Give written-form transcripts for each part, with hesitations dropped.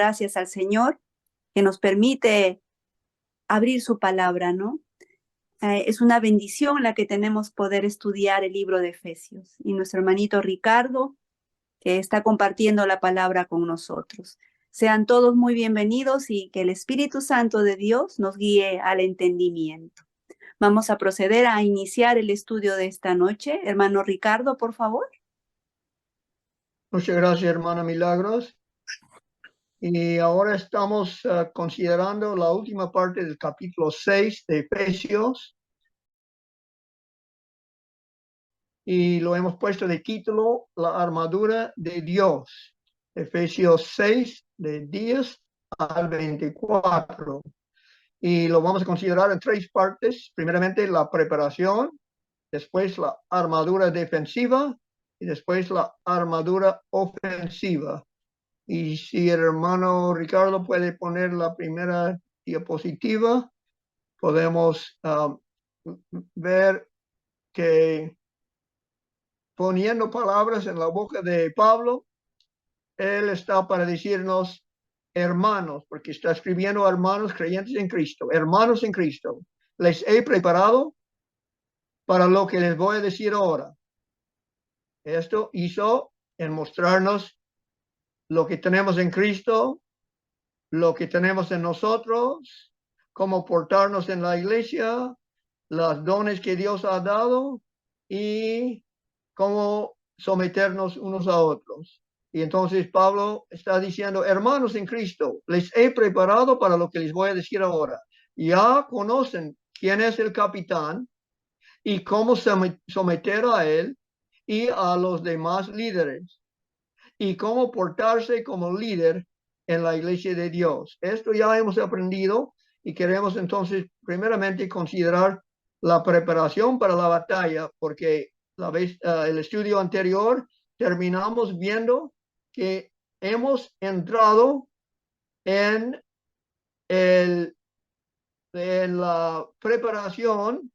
gracias al Señor que nos permite abrir su palabra, ¿no? Es una bendición la que tenemos poder estudiar el libro de Efesios. Y nuestro hermanito Ricardo, que está compartiendo la palabra con nosotros. Sean todos muy bienvenidos y que el Espíritu Santo de Dios nos guíe al entendimiento. Vamos a proceder a iniciar el estudio de esta noche. Hermano Ricardo, por favor. Muchas gracias, hermana Milagros. Y ahora estamos considerando la última parte del capítulo 6 de Efesios. Y lo hemos puesto de título La armadura de Dios. Efesios 6, de 10 al 24. Y lo vamos a considerar en tres partes. Primeramente, la preparación. Después, la armadura defensiva. Y después, la armadura ofensiva. Y si el hermano Ricardo puede poner la primera diapositiva, podemos ver que poniendo palabras en la boca de Pablo, él está para decirnos hermanos, porque está escribiendo hermanos creyentes en Cristo, hermanos en Cristo. Les he preparado para lo que les voy a decir ahora. Esto hizo en mostrarnos lo que tenemos en Cristo, lo que tenemos en nosotros, cómo portarnos en la iglesia, los dones que Dios ha dado y cómo someternos unos a otros. Y entonces Pablo está diciendo, hermanos en Cristo, les he preparado para lo que les voy a decir ahora. Ya conocen quién es el capitán y cómo someter a él y a los demás líderes y cómo portarse como líder en la iglesia de Dios. Esto ya hemos aprendido y queremos entonces primeramente considerar la preparación para la batalla, porque el estudio anterior terminamos viendo que hemos entrado en la preparación,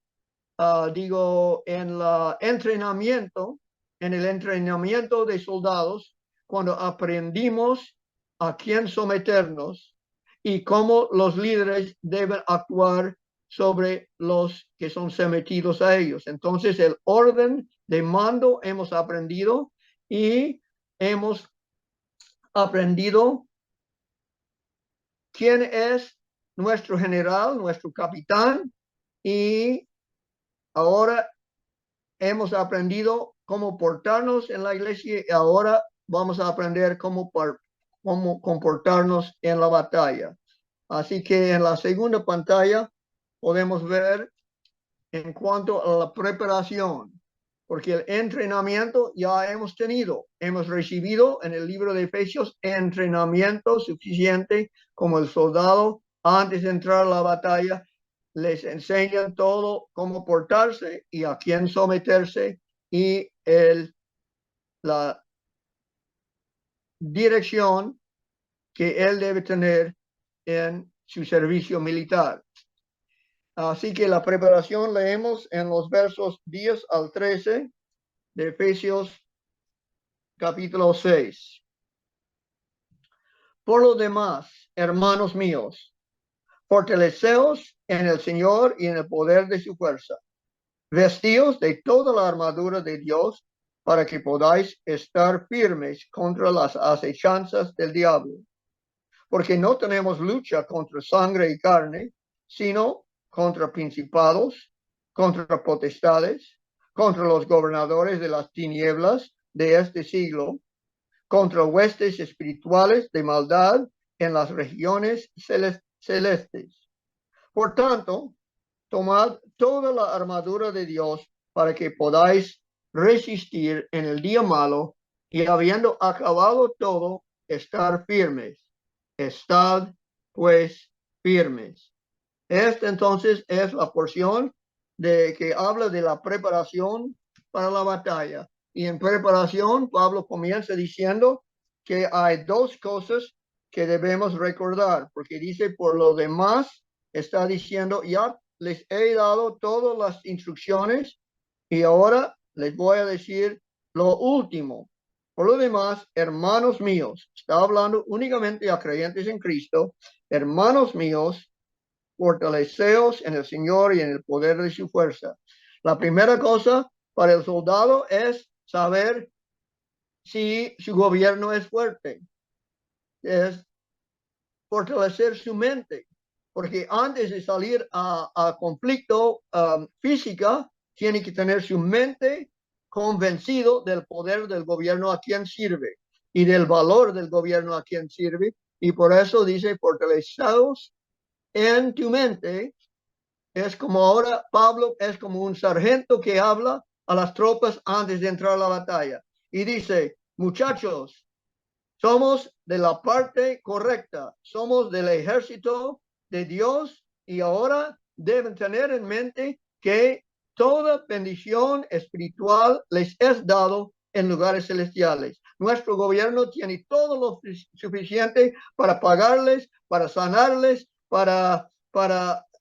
en el entrenamiento de soldados, cuando aprendimos a quién someternos y cómo los líderes deben actuar sobre los que son sometidos a ellos. Entonces, el orden de mando hemos aprendido y hemos aprendido quién es nuestro general, nuestro capitán, y ahora hemos aprendido cómo portarnos en la iglesia y ahora vamos a aprender cómo comportarnos en la batalla. Así que en la segunda pantalla podemos ver en cuanto a la preparación, porque el entrenamiento ya hemos tenido. Hemos recibido en el libro de Efesios entrenamiento suficiente como el soldado antes de entrar a la batalla. Les enseñan todo cómo portarse y a quién someterse y la dirección que él debe tener en su servicio militar. Así que la preparación leemos en los versos 10 al 13 de Efesios capítulo 6. Por lo demás, hermanos míos, fortaleceos en el Señor y en el poder de su fuerza. Vestíos de toda la armadura de Dios para que podáis estar firmes contra las acechanzas del diablo. Porque no tenemos lucha contra sangre y carne, sino contra principados, contra potestades, contra los gobernadores de las tinieblas de este siglo, contra huestes espirituales de maldad en las regiones celestes. Por tanto, tomad toda la armadura de Dios para que podáis resistir en el día malo y habiendo acabado todo, estar firmes. Estad pues firmes. Esta entonces es la porción de que habla de la preparación para la batalla. Y en preparación, Pablo comienza diciendo que hay dos cosas que debemos recordar, porque dice, por lo demás, está diciendo, ya les he dado todas las instrucciones y ahora les voy a decir lo último. Por lo demás, hermanos míos, está hablando únicamente a creyentes en Cristo, hermanos míos, fortaleceos en el Señor y en el poder de su fuerza. La primera cosa para el soldado es saber si su gobierno es fuerte, es fortalecer su mente, porque antes de salir a conflicto física, tiene que tener su mente convencido del poder del gobierno a quien sirve y del valor del gobierno a quien sirve. Y por eso dice, fortaleceos en tu mente. Es como ahora Pablo es como un sargento que habla a las tropas antes de entrar a la batalla. Y dice, muchachos, somos de la parte correcta, somos del ejército de Dios y ahora deben tener en mente que toda bendición espiritual les es dado en lugares celestiales. Nuestro gobierno tiene todo lo suficiente para pagarles, para sanarles, para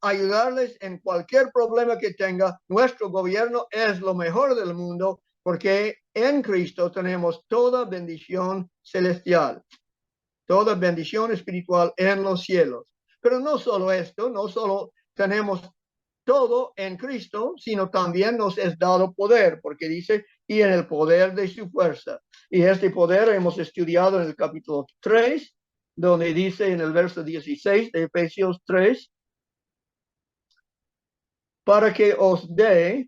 ayudarles en cualquier problema que tenga. Nuestro gobierno es lo mejor del mundo porque en Cristo tenemos toda bendición celestial, toda bendición espiritual en los cielos. Pero no solo esto, no solo tenemos todo en Cristo, sino también nos es dado poder, porque dice, y en el poder de su fuerza. Y este poder hemos estudiado en el capítulo 3, donde dice en el verso 16 de Efesios 3, para que os dé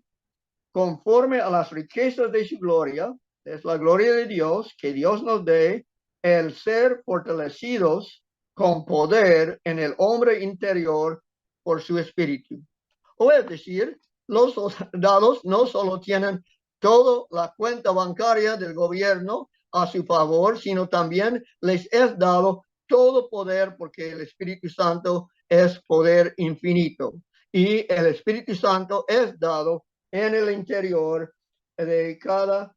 conforme a las riquezas de su gloria, es la gloria de Dios, que Dios nos dé el ser fortalecidos con poder en el hombre interior por su espíritu. O es decir, los soldados no solo tienen toda la cuenta bancaria del gobierno a su favor, sino también les es dado todo poder porque el Espíritu Santo es poder infinito. Y el Espíritu Santo es dado en el interior de cada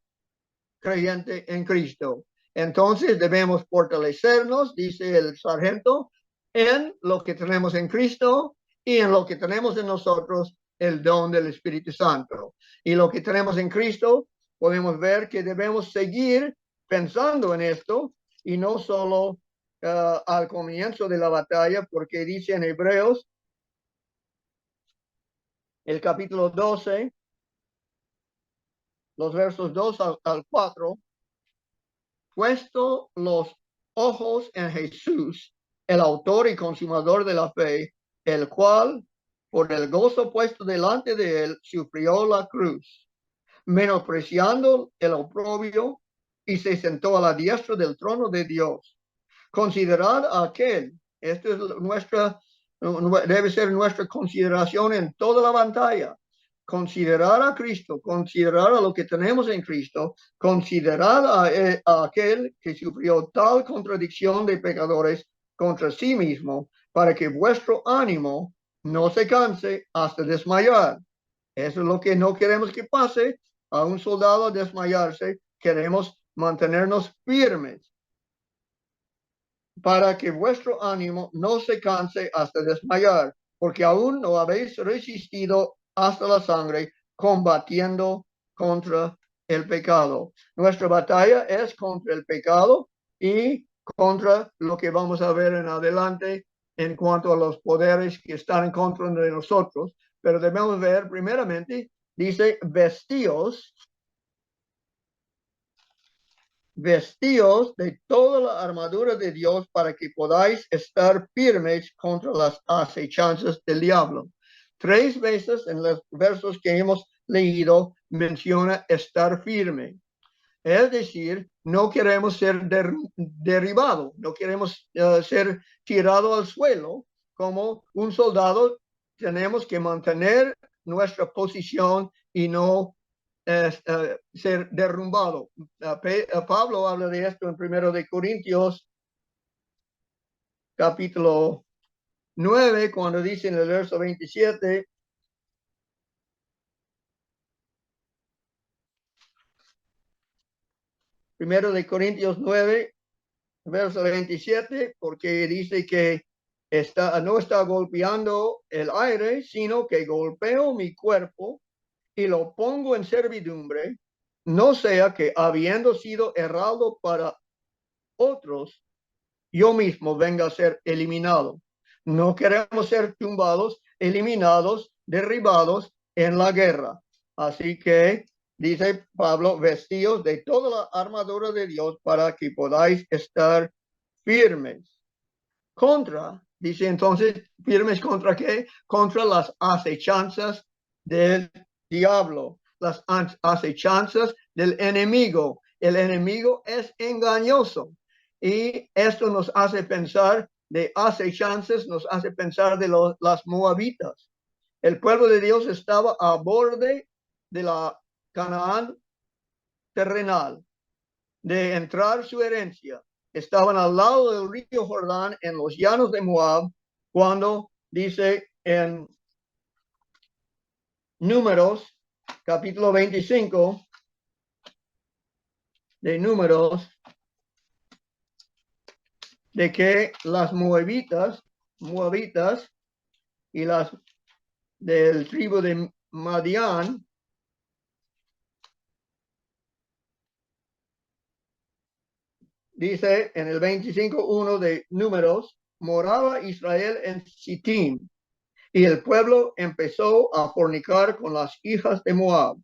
creyente en Cristo. Entonces debemos fortalecernos, dice el sargento, en lo que tenemos en Cristo y en lo que tenemos en nosotros, el don del Espíritu Santo. Y lo que tenemos en Cristo, podemos ver que debemos seguir pensando en esto y no solo al comienzo de la batalla, porque dice en Hebreos, el capítulo 12, los versos 2 al 4, puesto los ojos en Jesús, el autor y consumador de la fe, el cual, por el gozo puesto delante de él, sufrió la cruz, menospreciando el oprobio, y se sentó a la diestra del trono de Dios. Considerad a aquel, esto es debe ser nuestra consideración en toda la batalla. Considerar a Cristo, considerar a lo que tenemos en Cristo, considerar a aquel que sufrió tal contradicción de pecadores contra sí mismo, para que vuestro ánimo no se canse hasta desmayar. Eso es lo que no queremos que pase a un soldado desmayarse. Queremos mantenernos firmes para que vuestro ánimo no se canse hasta desmayar, porque aún no habéis resistido hasta la sangre, combatiendo contra el pecado. Nuestra batalla es contra el pecado y contra lo que vamos a ver en adelante en cuanto a los poderes que están en contra de nosotros. Pero debemos ver primeramente, dice, vestíos de toda la armadura de Dios para que podáis estar firmes contra las acechanzas del diablo. 3 veces en los versos que hemos leído menciona estar firme. Es decir, no queremos ser derribado, no queremos ser tirado al suelo. Como un soldado, tenemos que mantener nuestra posición y no ser derrumbado. Pablo habla de esto en 1 de Corintios, capítulo 9, cuando dice en el verso 27, Primero de Corintios 9, verso 27, porque dice que no está golpeando el aire, sino que golpeo mi cuerpo y lo pongo en servidumbre no sea que habiendo sido heraldo para otros, yo mismo venga a ser eliminado. No queremos ser tumbados, eliminados, derribados en la guerra. Así que, dice Pablo, vestidos de toda la armadura de Dios para que podáis estar firmes. Dice entonces, firmes contra qué? Contra las acechanzas del diablo, las acechanzas del enemigo. El enemigo es engañoso y esto nos hace pensar de acechanzas, nos hace pensar de las moabitas. El pueblo de Dios estaba a borde de la Canaán terrenal, de entrar su herencia. Estaban al lado del río Jordán en los llanos de Moab, cuando dice en Números, capítulo 25 de Números, de que las moabitas y las del tribu de Madián dice en el 25:1 de Números, moraba Israel en Sittim, y el pueblo empezó a fornicar con las hijas de Moab,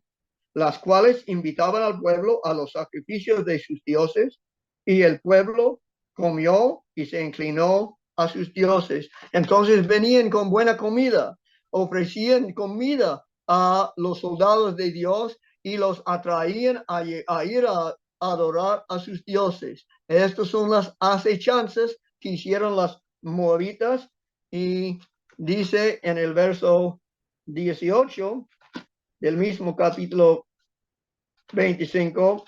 las cuales invitaban al pueblo a los sacrificios de sus dioses, y el pueblo comió y se inclinó a sus dioses. Entonces venían con buena comida, ofrecían comida a los soldados de Dios y los atraían a ir a adorar a sus dioses. Estas son las acechanzas que hicieron las moabitas, y dice en el verso 18 del mismo capítulo 25,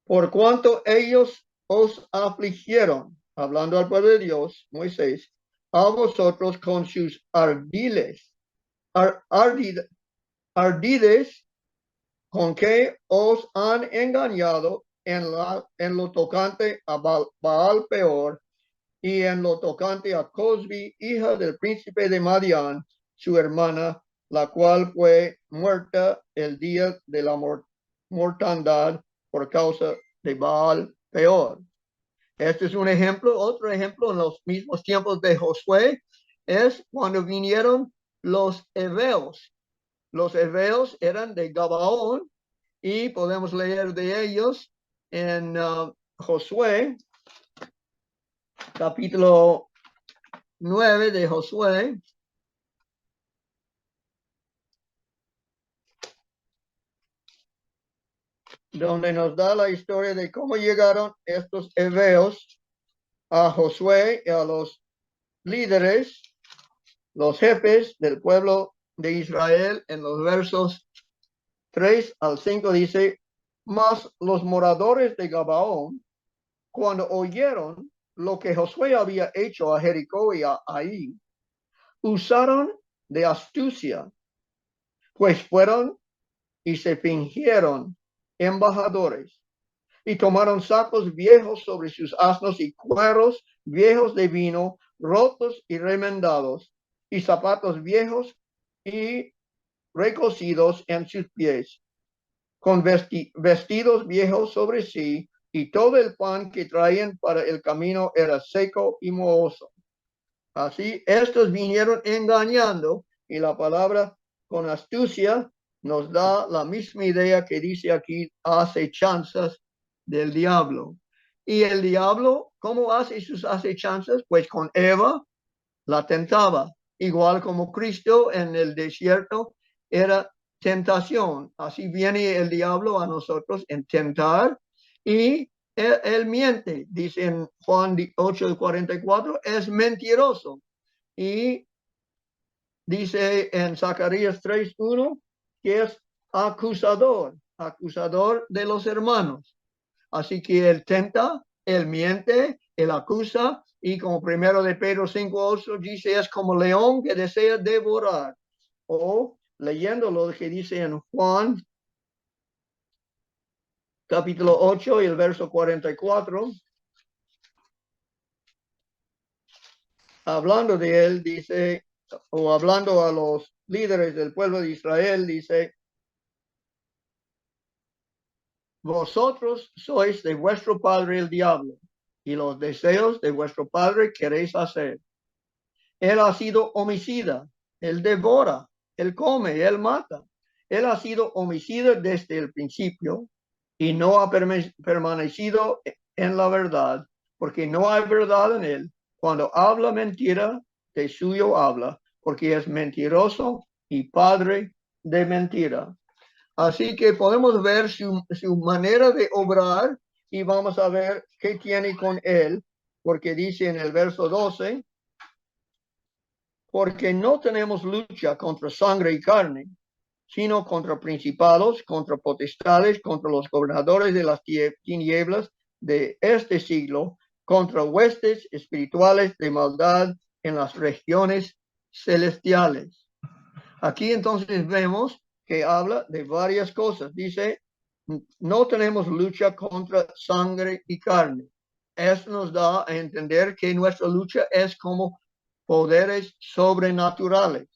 por cuanto ellos os afligieron, hablando al pueblo de Dios, Moisés, a vosotros con sus ardides con que os han engañado en lo tocante a Baal Peor, y en lo tocante a Cosbi, hija del príncipe de Madián, su hermana, la cual fue muerta el día de la mortandad por causa de Baal Peor. Este es un ejemplo. Otro ejemplo en los mismos tiempos de Josué es cuando vinieron los heveos. Los heveos eran de Gabaón, y podemos leer de ellos en Josué, capítulo 9 de Josué, donde nos da la historia de cómo llegaron estos heveos a Josué y a los líderes, los jefes del pueblo de Israel. En los versos 3 al 5 dice, mas los moradores de Gabaón, cuando oyeron lo que Josué había hecho a Jericó y a Ai, usaron de astucia, pues fueron y se fingieron embajadores, y tomaron sacos viejos sobre sus asnos y cueros viejos de vino, rotos y remendados, y zapatos viejos y recocidos en sus pies, con vestidos viejos sobre sí, y todo el pan que traían para el camino era seco y mohoso. Así, estos vinieron engañando, y la palabra con astucia nos da la misma idea que dice aquí, acechanzas del diablo. Y el diablo, ¿cómo hace sus acechanzas? Pues con Eva la tentaba, igual como Cristo en el desierto era tentación. Así viene el diablo a nosotros en tentar, y él miente, dice en Juan 8:44, es mentiroso. Y dice en Zacarías 3:1 que es acusador de los hermanos. Así que él tenta, él miente, él acusa, y como primero de Pedro 5:8 dice, es como león que desea devorar. O leyendo lo que dice en Juan capítulo 8 y el verso 44, hablando de él, dice o hablando a los líderes del pueblo de Israel, dice, vosotros sois de vuestro padre el diablo, y los deseos de vuestro padre queréis hacer. Él ha sido homicida, él devora, él come, él mata. Él ha sido homicida desde el principio y no ha permanecido en la verdad, porque no hay verdad en él. Cuando habla mentira, de suyo habla, porque es mentiroso y padre de mentira. Así que podemos ver su manera de obrar y vamos a ver qué tiene con él, porque dice en el verso 12, porque no tenemos lucha contra sangre y carne, sino contra principados, contra potestades, contra los gobernadores de las tinieblas de este siglo, contra huestes espirituales de maldad en las regiones celestiales. Aquí entonces vemos que habla de varias cosas. Dice, no tenemos lucha contra sangre y carne. Eso nos da a entender que nuestra lucha es como poderes sobrenaturales,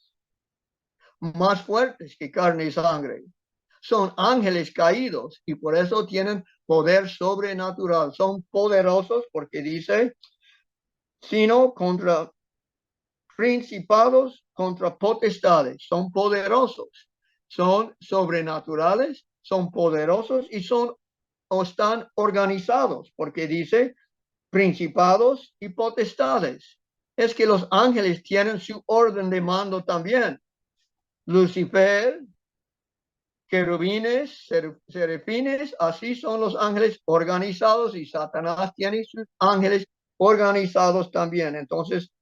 más fuertes que carne y sangre. Son ángeles caídos y por eso tienen poder sobrenatural. Son poderosos porque dice, sino contra principados, contra potestades. Son poderosos, son sobrenaturales, son poderosos y son o están organizados porque dice principados y potestades. Es que los ángeles tienen su orden de mando también. Lucifer, querubines, serafines, así son los ángeles organizados y Satanás tiene sus ángeles organizados también. Entonces,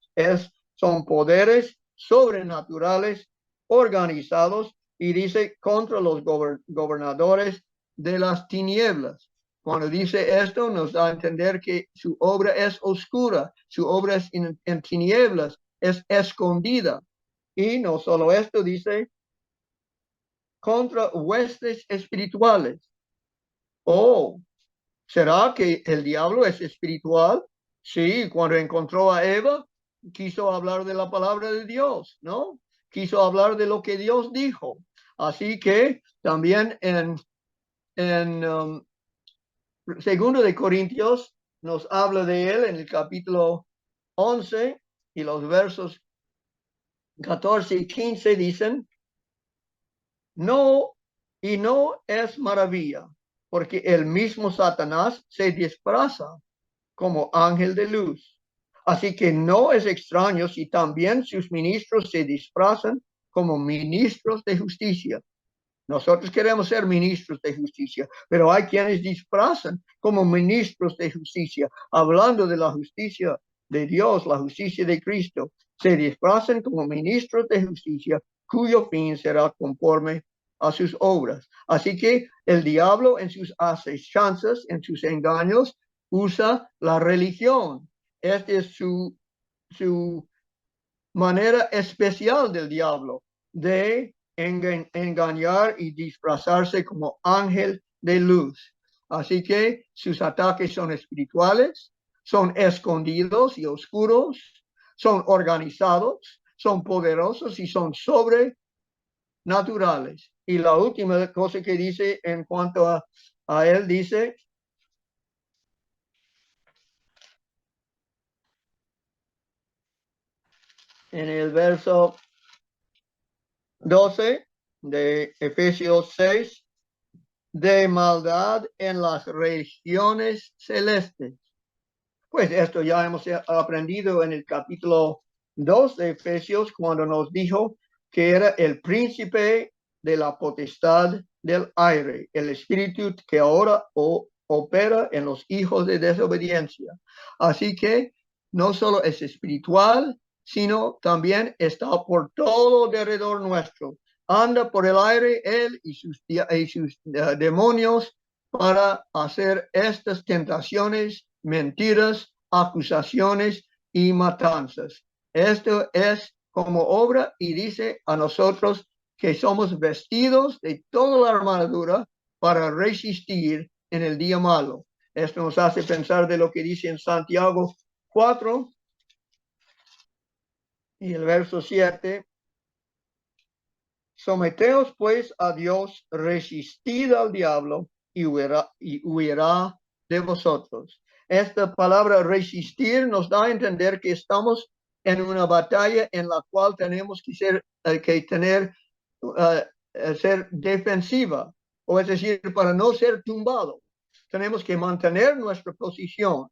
son poderes sobrenaturales organizados y dice contra los gobernadores de las tinieblas. Cuando dice esto, nos da a entender que su obra es oscura, su obra es en tinieblas, es escondida. Y no solo esto, dice contra huestes espirituales. Oh, ¿será que el diablo es espiritual? Sí, cuando encontró a Eva, quiso hablar de la palabra de Dios, ¿no? Quiso hablar de lo que Dios dijo. Así que también en segundo de Corintios nos habla de él en el capítulo 11 y los versos 14 y 15 dicen, no, y no es maravilla, porque el mismo Satanás se disfraza como ángel de luz. Así que no es extraño si también sus ministros se disfrazan como ministros de justicia. Nosotros queremos ser ministros de justicia, pero hay quienes disfrazan como ministros de justicia, hablando de la justicia de Dios, la justicia de Cristo. Se disfrazan como ministros de justicia, cuyo fin será conforme a sus obras. Así que el diablo en sus acechanzas, en sus engaños, usa la religión. Esta es su manera especial del diablo de engañar y disfrazarse como ángel de luz. Así que sus ataques son espirituales, son escondidos y oscuros, son organizados, son poderosos y son sobrenaturales. Y la última cosa que dice en cuanto a él, dice, en el verso 12 de Efesios 6, de maldad en las regiones celestes. Pues esto ya hemos aprendido en el capítulo 2 de Efesios, cuando nos dijo que era el príncipe de la potestad del aire, el espíritu que ahora opera en los hijos de desobediencia. Así que no solo es espiritual, sino también está por todo alrededor nuestro. Anda por el aire él y sus demonios para hacer estas tentaciones, mentiras, acusaciones y matanzas. Esto es como obra y dice a nosotros que somos vestidos de toda la armadura para resistir en el día malo. Esto nos hace pensar de lo que dice en Santiago 4, Y el verso 7, someteos pues a Dios, resistid al diablo y huirá de vosotros. Esta palabra resistir nos da a entender que estamos en una batalla en la cual tenemos que tener, ser defensiva, o es decir, para no ser tumbado, tenemos que mantener nuestra posición.